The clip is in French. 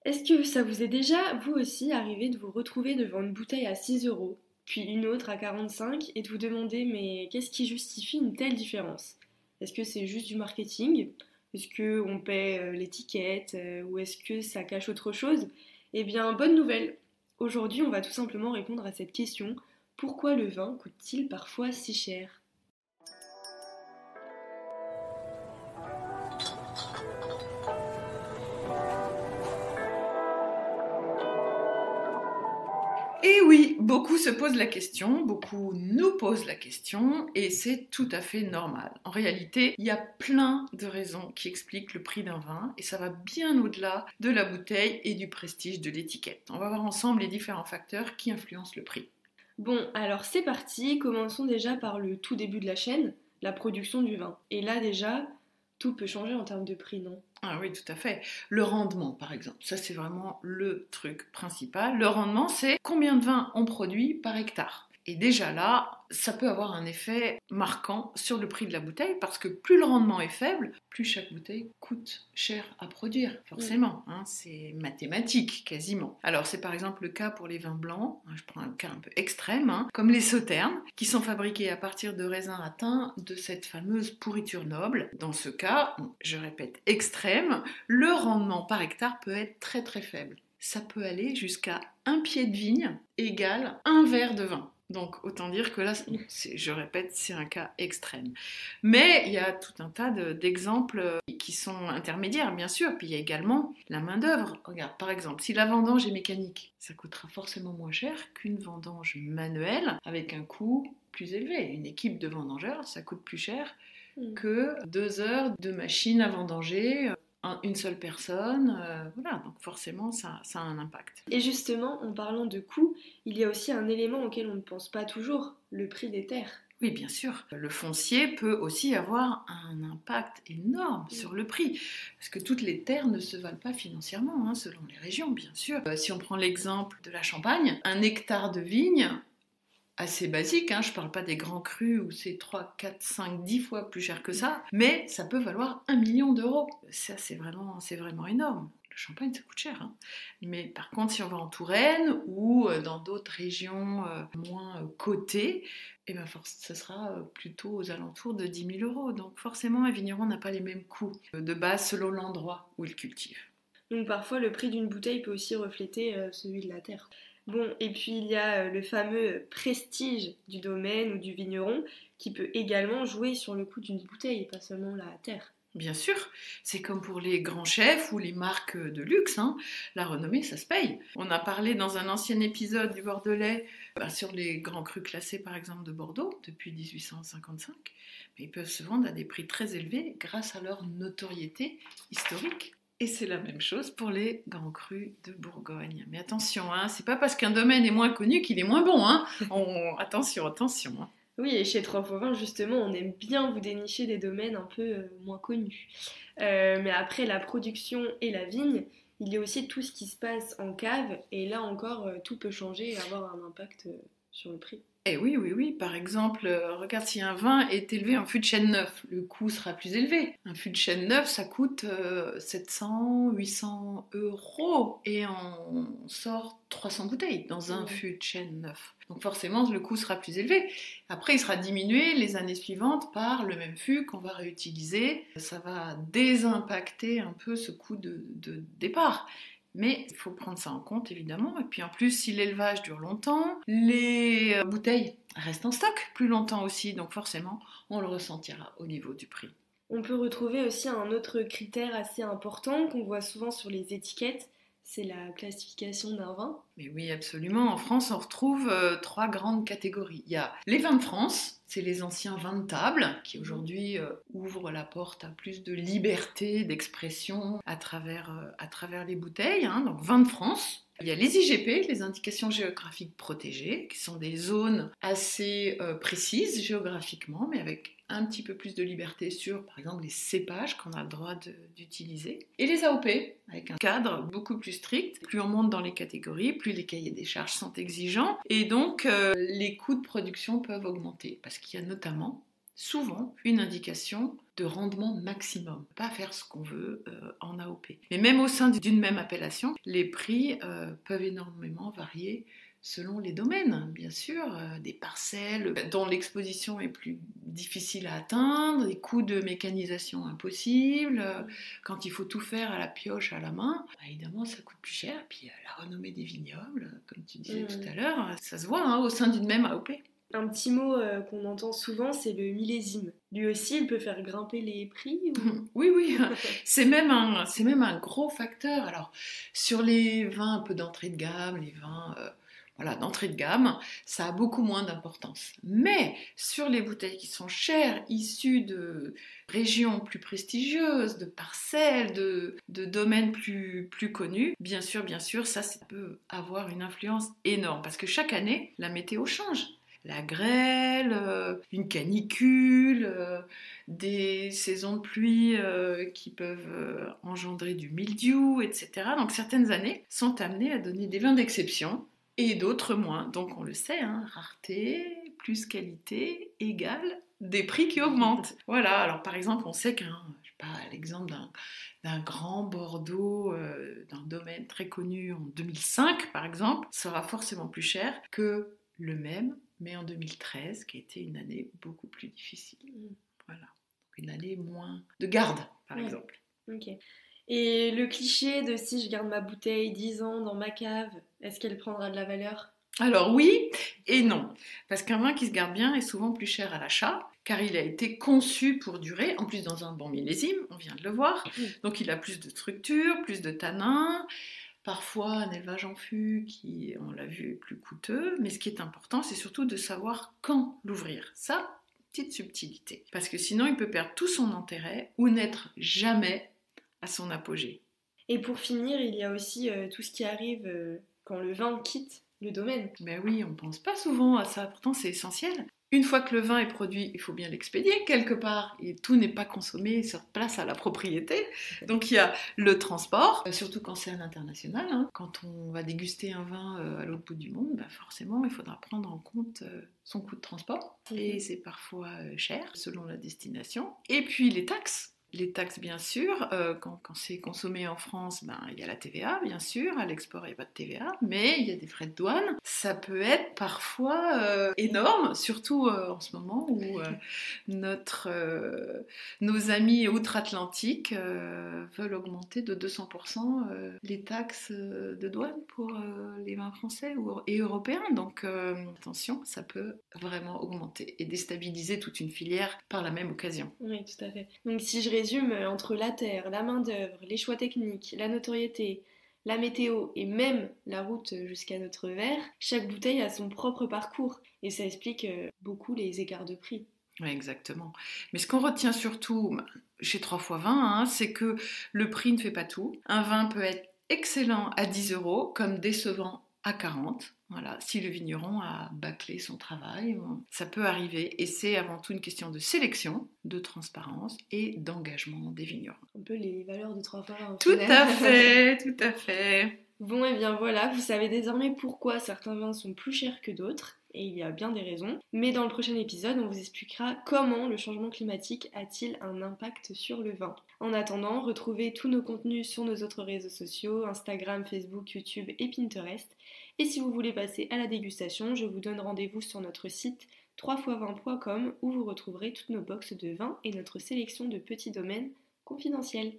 Est-ce que ça vous est déjà, vous aussi, arrivé de vous retrouver devant une bouteille à 6 euros, puis une autre à 45, et de vous demander mais qu'est-ce qui justifie une telle différence? Est-ce que c'est juste du marketing? Est-ce qu'on paie l'étiquette? Ou est-ce que ça cache autre chose? Eh bien, bonne nouvelle! Aujourd'hui, on va tout simplement répondre à cette question. Pourquoi le vin coûte-t-il parfois si cher? Et oui, beaucoup se posent la question, beaucoup nous posent la question, et c'est tout à fait normal. En réalité, il y a plein de raisons qui expliquent le prix d'un vin, et ça va bien au-delà de la bouteille et du prestige de l'étiquette. On va voir ensemble les différents facteurs qui influencent le prix. Bon, alors c'est parti, commençons déjà par le tout début de la chaîne, la production du vin. Et là déjà, tout peut changer en termes de prix, non? Ah oui, tout à fait. Le rendement, par exemple, ça c'est vraiment le truc principal. Le rendement, c'est combien de vin on produit par hectare. Et déjà là, ça peut avoir un effet marquant sur le prix de la bouteille parce que plus le rendement est faible, plus chaque bouteille coûte cher à produire, forcément. Hein, c'est mathématique quasiment. Alors c'est par exemple le cas pour les vins blancs, je prends un cas un peu extrême, comme les sauternes, qui sont fabriqués à partir de raisins atteints de cette fameuse pourriture noble. Dans ce cas, je répète extrême, le rendement par hectare peut être très très faible. Ça peut aller jusqu'à un pied de vigne égale un verre de vin. Donc autant dire que là, je répète, c'est un cas extrême. Mais il y a tout un tas d'exemples qui sont intermédiaires, bien sûr. Puis il y a également la main-d'œuvre. Regarde, par exemple, si la vendange est mécanique, ça coûtera forcément moins cher qu'une vendange manuelle avec un coût plus élevé. Une équipe de vendangeurs, ça coûte plus cher que 2 heures de machine à vendanger. Une seule personne, voilà, donc forcément ça a un impact. Et justement, en parlant de coût, il y a aussi un élément auquel on ne pense pas toujours, le prix des terres. Oui, bien sûr. Le foncier peut aussi avoir un impact énorme sur le prix, parce que toutes les terres ne se valent pas financièrement, selon les régions, bien sûr. Si on prend l'exemple de la Champagne, un hectare de vigne, assez basique, je ne parle pas des grands crus où c'est 3, 4, 5, 10 fois plus cher que ça, mais ça peut valoir 1 million d'euros. Ça, c'est vraiment énorme. Le champagne, ça coûte cher. Mais par contre, si on va en Touraine ou dans d'autres régions moins cotées, ça sera plutôt aux alentours de 10 000 euros. Donc forcément, un vigneron n'a pas les mêmes coûts de base selon l'endroit où il cultive. Donc parfois, le prix d'une bouteille peut aussi refléter celui de la terre. Bon, et puis il y a le fameux prestige du domaine ou du vigneron qui peut également jouer sur le coût d'une bouteille, pas seulement la terre. Bien sûr, c'est comme pour les grands chefs ou les marques de luxe, la renommée ça se paye. On a parlé dans un ancien épisode du Bordelais sur les grands crus classés par exemple de Bordeaux depuis 1855, mais ils peuvent se vendre à des prix très élevés grâce à leur notoriété historique. Et c'est la même chose pour les grands crus de Bourgogne. Mais attention, c'est pas parce qu'un domaine est moins connu qu'il est moins bon. Attention. Oui, et chez Trois Faux Vins, justement, on aime bien vous dénicher des domaines un peu moins connus. Mais après la production et la vigne, il y a aussi tout ce qui se passe en cave, et là encore, tout peut changer et avoir un impact sur le prix. Eh oui. Par exemple, regarde si un vin est élevé en fût de chêne neuf, le coût sera plus élevé. Un fût de chêne neuf, ça coûte 700, 800 euros et on sort 300 bouteilles dans un fût de chêne neuf. Donc forcément, le coût sera plus élevé. Après, il sera diminué les années suivantes par le même fût qu'on va réutiliser. Ça va désimpacter un peu ce coût de départ. Mais il faut prendre ça en compte évidemment. Et puis en plus, si l'élevage dure longtemps, les bouteilles restent en stock plus longtemps aussi. Donc forcément, on le ressentira au niveau du prix. On peut retrouver aussi un autre critère assez important qu'on voit souvent sur les étiquettes, c'est la classification d'un vin. Mais oui, absolument. En France, on retrouve 3 grandes catégories. Il y a les vins de France, c'est les anciens vins de table qui aujourd'hui ouvrent la porte à plus de liberté d'expression à travers les bouteilles. Donc vins de France. Il y a les IGP, les indications géographiques protégées, qui sont des zones assez précises géographiquement, mais avec un petit peu plus de liberté sur, par exemple, les cépages qu'on a le droit d'utiliser. Et les AOP, avec un cadre beaucoup plus strict. Plus on monte dans les catégories, plus les cahiers des charges sont exigeants. Et donc, les coûts de production peuvent augmenter. Parce qu'il y a notamment souvent une indication de rendement maximum. On ne peut pas faire ce qu'on veut en AOP. Mais même au sein d'une même appellation, les prix peuvent énormément varier selon les domaines, bien sûr, des parcelles dont l'exposition est plus difficile à atteindre, des coûts de mécanisation impossibles, quand il faut tout faire à la pioche, à la main, évidemment ça coûte plus cher, puis la renommée des vignobles, comme tu disais tout à l'heure, ça se voit au sein d'une même AOP. Un petit mot qu'on entend souvent, c'est le millésime. Lui aussi, il peut faire grimper les prix ou... Oui, c'est même un gros facteur. Alors, sur les vins un peu d'entrée de gamme, les vins d'entrée de gamme, ça a beaucoup moins d'importance. Mais sur les bouteilles qui sont chères, issues de régions plus prestigieuses, de parcelles, de domaines plus connus, bien sûr, ça peut avoir une influence énorme. Parce que chaque année, la météo change. La grêle, une canicule, des saisons de pluie qui peuvent engendrer du mildiou, etc. Donc certaines années sont amenées à donner des vins d'exception et d'autres moins. Donc on le sait, rareté plus qualité égale des prix qui augmentent. Voilà, alors par exemple on sait l'exemple d'un grand Bordeaux d'un domaine très connu en 2005 par exemple, sera forcément plus cher que le même, mais en 2013, qui a été une année beaucoup plus difficile. Voilà. Une année moins de garde, par exemple. Ok. Et le cliché de si je garde ma bouteille 10 ans dans ma cave, est-ce qu'elle prendra de la valeur ? Alors oui et non. Parce qu'un vin qui se garde bien est souvent plus cher à l'achat, car il a été conçu pour durer, en plus dans un bon millésime, on vient de le voir. Donc il a plus de structure, plus de tanins. Parfois, un élevage en fût qui, on l'a vu, est plus coûteux. Mais ce qui est important, c'est surtout de savoir quand l'ouvrir. Ça, petite subtilité. Parce que sinon, il peut perdre tout son intérêt ou n'être jamais à son apogée. Et pour finir, il y a aussi tout ce qui arrive quand le vin quitte le domaine. Ben oui, on ne pense pas souvent à ça. Pourtant, c'est essentiel. Une fois que le vin est produit, il faut bien l'expédier quelque part. Et tout n'est pas consommé sur place à la propriété. Donc il y a le transport, surtout quand c'est à l'international. Quand on va déguster un vin à l'autre bout du monde, forcément, il faudra prendre en compte son coût de transport. Et c'est parfois cher, selon la destination. Et puis les taxes. Les taxes, bien sûr, quand c'est consommé en France, il y a la TVA, bien sûr, à l'export, il n'y a pas de TVA, mais il y a des frais de douane. Ça peut être parfois énorme, surtout en ce moment où nos amis outre-Atlantique veulent augmenter de 200% les taxes de douane pour les vins français et européens. Donc attention, ça peut vraiment augmenter et déstabiliser toute une filière par la même occasion. Oui, tout à fait. Donc si je résume, entre la terre, la main-d'œuvre, les choix techniques, la notoriété, la météo et même la route jusqu'à notre verre, chaque bouteille a son propre parcours et ça explique beaucoup les écarts de prix. Oui, exactement. Mais ce qu'on retient surtout chez 3x20, c'est que le prix ne fait pas tout. Un vin peut être excellent à 10 € comme décevant à 40. Voilà, si le vigneron a bâclé son travail, ça peut arriver. Et c'est avant tout une question de sélection, de transparence et d'engagement des vignerons. Un peu les valeurs de 3x20. Tout à fait, tout à fait. Bon, et bien voilà, vous savez désormais pourquoi certains vins sont plus chers que d'autres. Et il y a bien des raisons. Mais dans le prochain épisode, on vous expliquera comment le changement climatique a-t-il un impact sur le vin. En attendant, retrouvez tous nos contenus sur nos autres réseaux sociaux, Instagram, Facebook, YouTube et Pinterest. Et si vous voulez passer à la dégustation, je vous donne rendez-vous sur notre site 3x20.com où vous retrouverez toutes nos boxes de vin et notre sélection de petits domaines confidentiels.